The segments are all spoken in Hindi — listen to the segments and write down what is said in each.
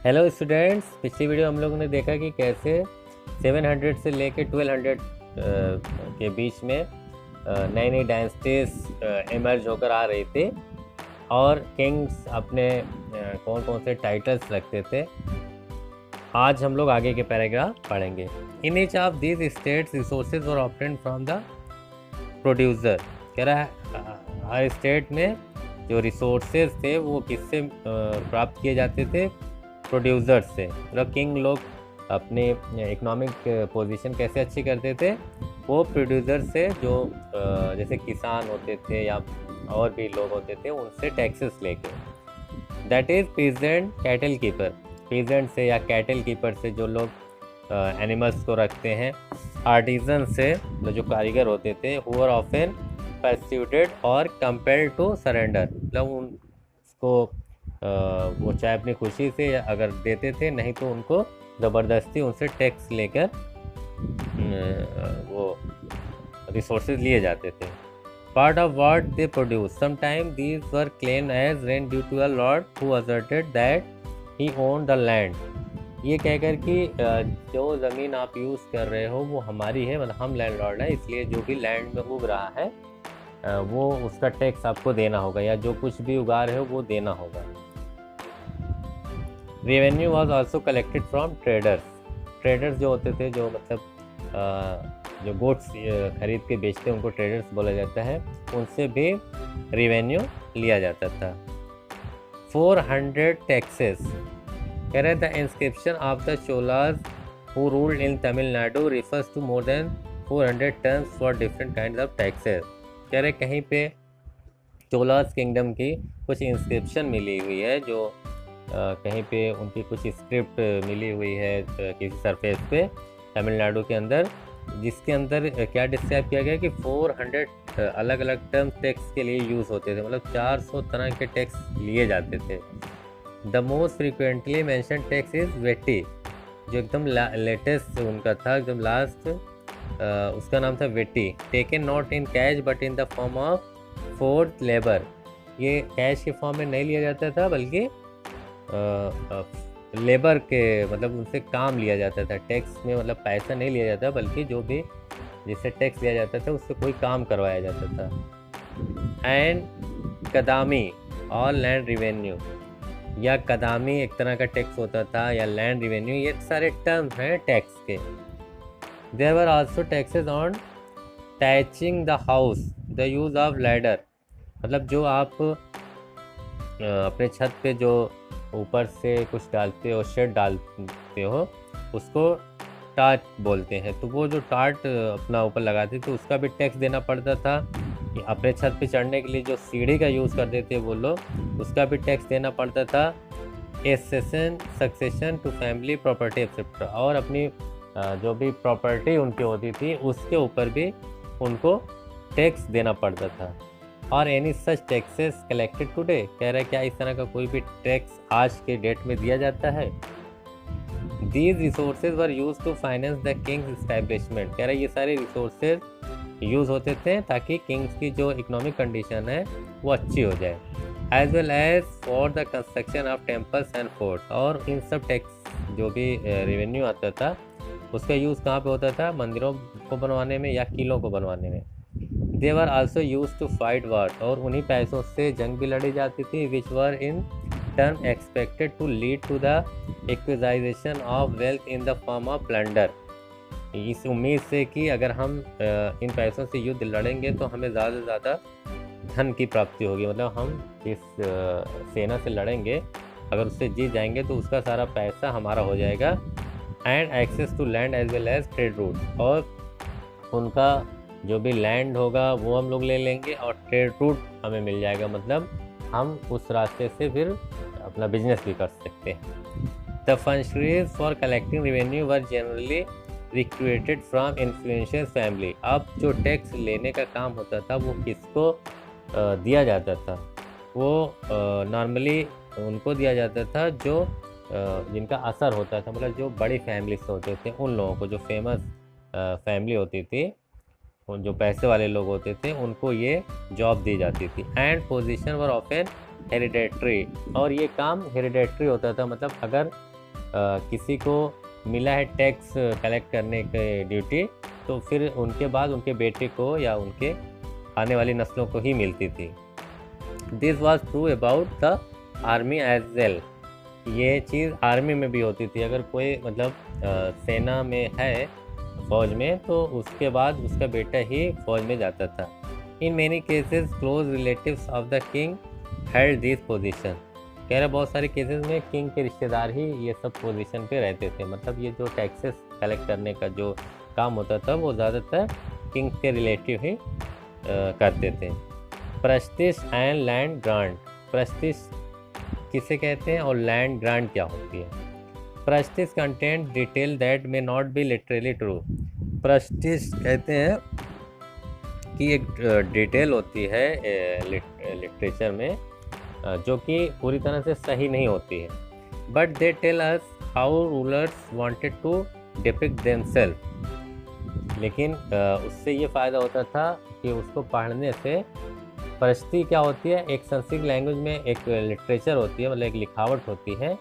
हेलो स्टूडेंट्स, पिछली वीडियो हम लोगों ने देखा कि कैसे 700 से लेके 1200 के बीच में नई नई डायनेस्टीज इमर्ज होकर आ रही थी और किंग्स अपने कौन कौन से टाइटल्स रखते थे। आज हम लोग आगे के पैराग्राफ पढ़ेंगे। In each of these states resources were obtained from the producer. कह रहा है हर स्टेट में जो रिसोर्सेज थे वो किससे प्राप्त किए जाते थे? प्रोड्यूसर से। मतलब किंग लोग अपने इकोनॉमिक पोजीशन कैसे अच्छी करते थे? वो प्रोड्यूसर से, जो जैसे किसान होते थे या और भी लोग होते थे, उनसे टैक्सेस लेके। That is peasant cattle keeper. Peasant से या कैटल कीपर से जो लोग एनिमल्स को रखते हैं। आर्टिजन से जो कारीगर होते थे, हु आर ऑफन परस्यूटेड और कंपेल्ड टू सरेंडर। मतलब उनको वो चाहे अपनी खुशी से अगर देते थे, नहीं तो उनको ज़बरदस्ती उनसे टैक्स लेकर वो रिसोर्सेज लिए जाते थे। Part of what they produce, sometime these were claimed as rent due to a lord who asserted that he own the land. ये कहकर कि जो ज़मीन आप यूज़ कर रहे हो वो हमारी है, मतलब हम लैंड लॉर्ड है, इसलिए जो भी लैंड में उग रहा है वो उसका टैक्स आपको देना होगा, या जो कुछ भी उगा रहे हो वो देना होगा। Revenue was also collected from traders. Traders जो होते थे, जो मतलब जो गोट्स खरीद के बेचते हैं, उनको ट्रेडर्स बोला जाता है, उनसे भी रेवेन्यू लिया जाता था। 400 टैक्सेस। कह रहे थे inscription of the Cholas who ruled in Tamil Nadu refers to more than 400 terms for different kind of taxes. कह रहे कहीं पे चोलास किंगडम की कुछ इंस्क्रिप्शन मिली हुई है, जो कहीं पे उनकी कुछ स्क्रिप्ट मिली हुई है किसी सरफेस पे तमिलनाडु के अंदर, जिसके अंदर क्या डिस्क्राइब किया गया कि 400 अलग अलग टर्म टैक्स के लिए यूज़ होते थे। मतलब 400 तरह के टैक्स लिए जाते थे। The most frequently mentioned tax is Vetti, जो एकदम लेटेस्ट उनका था, एकदम लास्ट, उसका नाम था Vetti. Taken not in cash but in the form of forced labour. ये कैश के फॉर्म में नहीं लिया जाता था, बल्कि लेबर के, मतलब उनसे काम लिया जाता था। टैक्स में मतलब पैसा नहीं लिया जाता, बल्कि जो भी जिससे टैक्स लिया जाता था उससे कोई काम करवाया जाता था। एंड कदामी और लैंड रिवेन्यू, या कदामी एक तरह का टैक्स होता था, या लैंड रिवेन्यू, ये सारे टर्म्स हैं टैक्स के। There were also taxes on thatching the house, the use of ladder. मतलब जो आप अपने छत पे जो ऊपर से कुछ डालते हो, शेड डालते हो, उसको टाट बोलते हैं। तो वो जो टाट अपना ऊपर लगाते थे उसका भी टैक्स देना पड़ता था। अपने छत पे चढ़ने के लिए जो सीढ़ी का यूज़ करते थे वो लोग, उसका भी टैक्स देना पड़ता था। Accession succession to family property etcetera, और अपनी जो भी प्रॉपर्टी उनकी होती थी उसके ऊपर भी उनको टैक्स देना पड़ता था। और any such taxes collected today. कह रहा है क्या इस तरह का कोई भी टैक्स आज के डेट में दिया जाता है? These resources were use to finance the king's establishment. कह रहा है ये सारे रिसोर्सेज यूज़ होते थे ताकि किंग्स की जो इकोनॉमिक कंडीशन है वो अच्छी हो जाए। As well as for the construction of temples and forts. और इन सब टैक्स जो भी रेवेन्यू आता था उसका यूज़ कहाँ पे होता था? मंदिरों को बनवाने में या किलों को बनवाने में। They were also used to fight war, और उन्हीं पैसों से जंग भी लड़ी जाती थी। Which were in turn expected to lead to the acquisition of wealth in the form of plunder. इस उम्मीद से कि अगर हम इन पैसों से युद्ध लड़ेंगे तो हमें ज़्यादा से ज़्यादा धन की प्राप्ति होगी। मतलब हम इस सेना से लड़ेंगे, अगर उससे जीत जाएंगे तो उसका सारा पैसा हमारा हो जाएगा। And access to land as well as trade route, और उनका जो भी लैंड होगा वो हम लोग ले लेंगे और ट्रेड रूट हमें मिल जाएगा। मतलब हम उस रास्ते से फिर अपना बिजनेस भी कर सकते हैं। The functionaries for collecting revenue were generally recruited from influential family. अब जो टैक्स लेने का काम होता था वो किसको दिया जाता था? वो नॉर्मली उनको दिया जाता था जो जिनका असर होता था, मतलब जो बड़ी फैमिली से होते थे, उन लोगों को, जो फेमस फैमिली होती थी, जो पैसे वाले लोग होते थे, उनको ये जॉब दी जाती थी। And position were often hereditary, और ये काम हेरिडेटरी होता था। मतलब अगर किसी को मिला है टैक्स कलेक्ट करने के ड्यूटी, तो फिर उनके बाद उनके बेटे को या उनके आने वाली नस्लों को ही मिलती थी। This was true about the army as well. ये चीज़ आर्मी में भी होती थी। अगर कोई मतलब सेना में है, फौज में, तो उसके बाद उसका बेटा ही फौज में जाता था। In many cases close relatives of the king held this position. कह रहे बहुत सारे केसेस में किंग के रिश्तेदार ही ये सब पोजीशन पे रहते थे। मतलब ये जो टैक्सेस कलेक्ट करने का जो काम होता था वो ज़्यादातर किंग के रिलेटिव ही करते थे। Prestige and land grant. Prestige किसे कहते हैं और लैंड ग्रांट क्या होती है? Prestige content detail that may not be literally true. Prestige कहते हैं कि एक डिटेल होती है लिटरेचर में जो कि पूरी तरह से सही नहीं होती है। But they tell us how rulers wanted to depict themselves. लेकिन उससे ये फ़ायदा होता था कि उसको पढ़ने से, प्रस्ती क्या होती है, एक संस्कृत लैंग्वेज में एक लिटरेचर होती है, मतलब एक लिखावट होती है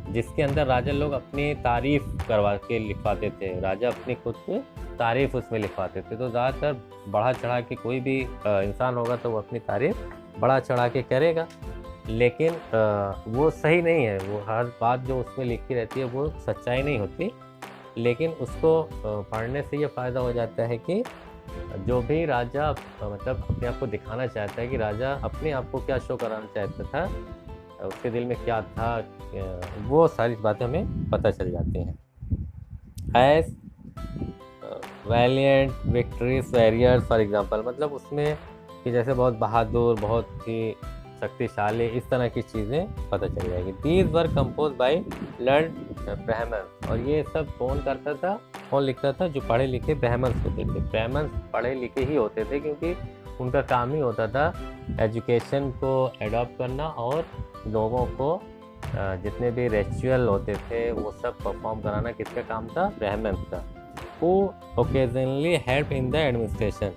जिसके अंदर राजा लोग अपनी तारीफ़ करवा के लिखवाते थे। राजा अपनी खुद की तारीफ़ उसमें लिखवाते थे। तो ज़्यादातर बढ़ा चढ़ा के कोई भी इंसान होगा तो वो अपनी तारीफ़ बढ़ा चढ़ा के करेगा, लेकिन वो सही नहीं है। वो हर बात जो उसमें लिखी रहती है वो सच्चाई नहीं होती। लेकिन उसको पढ़ने से ये फ़ायदा हो जाता है कि जो भी राजा मतलब अपने आप को दिखाना चाहता है कि राजा अपने आप को क्या शो कराना चाहता था, उसके दिल में क्या था, वो सारी बातें हमें पता चल जाती हैं। As valiant victories warriors for example, मतलब उसमें कि जैसे बहुत बहादुर, बहुत ही शक्तिशाली, इस तरह की चीज़ें पता चल जाएगी। These were compose bye learned ब्राह्मण। और ये सब कौन करता था, कौन लिखता था? जो पढ़े लिखे ब्राह्मण्स होते थे। ब्राह्मण्स पढ़े लिखे ही होते थे क्योंकि उनका काम ही होता था एजुकेशन को एडॉप्ट करना और लोगों को जितने भी रिचुअल होते थे वो सब परफॉर्म कराना। किसका काम था? ब्राह्मण्स का। Who occasionally help in the administration.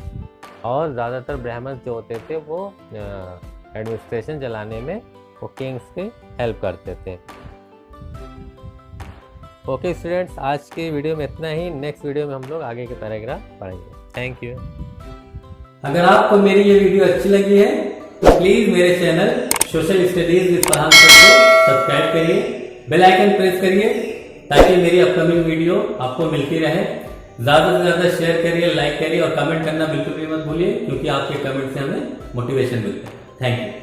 और ज़्यादातर ब्राह्मण्स जो होते थे वो एडमिनिस्ट्रेशन चलाने में वो किंग्स की हेल्प करते थे। ओके स्टूडेंट्स, आज की वीडियो में इतना ही। नेक्स्ट वीडियो में हम लोग आगे के पैराग्राफ पढ़ेंगे। Thank you. अगर आपको मेरी ये वीडियो अच्छी लगी है तो प्लीज मेरे channel social studies with Farhan sir को सब्सक्राइब करिए, बेल आइकन प्रेस करिए ताकि मेरी अपकमिंग वीडियो आपको मिलती रहे। ज़्यादा से ज़्यादा शेयर करिए, लाइक करिए और कमेंट करना बिल्कुल भी मत भूलिए, क्योंकि आपके कमेंट से हमें मोटिवेशन मिलता है। Thank you.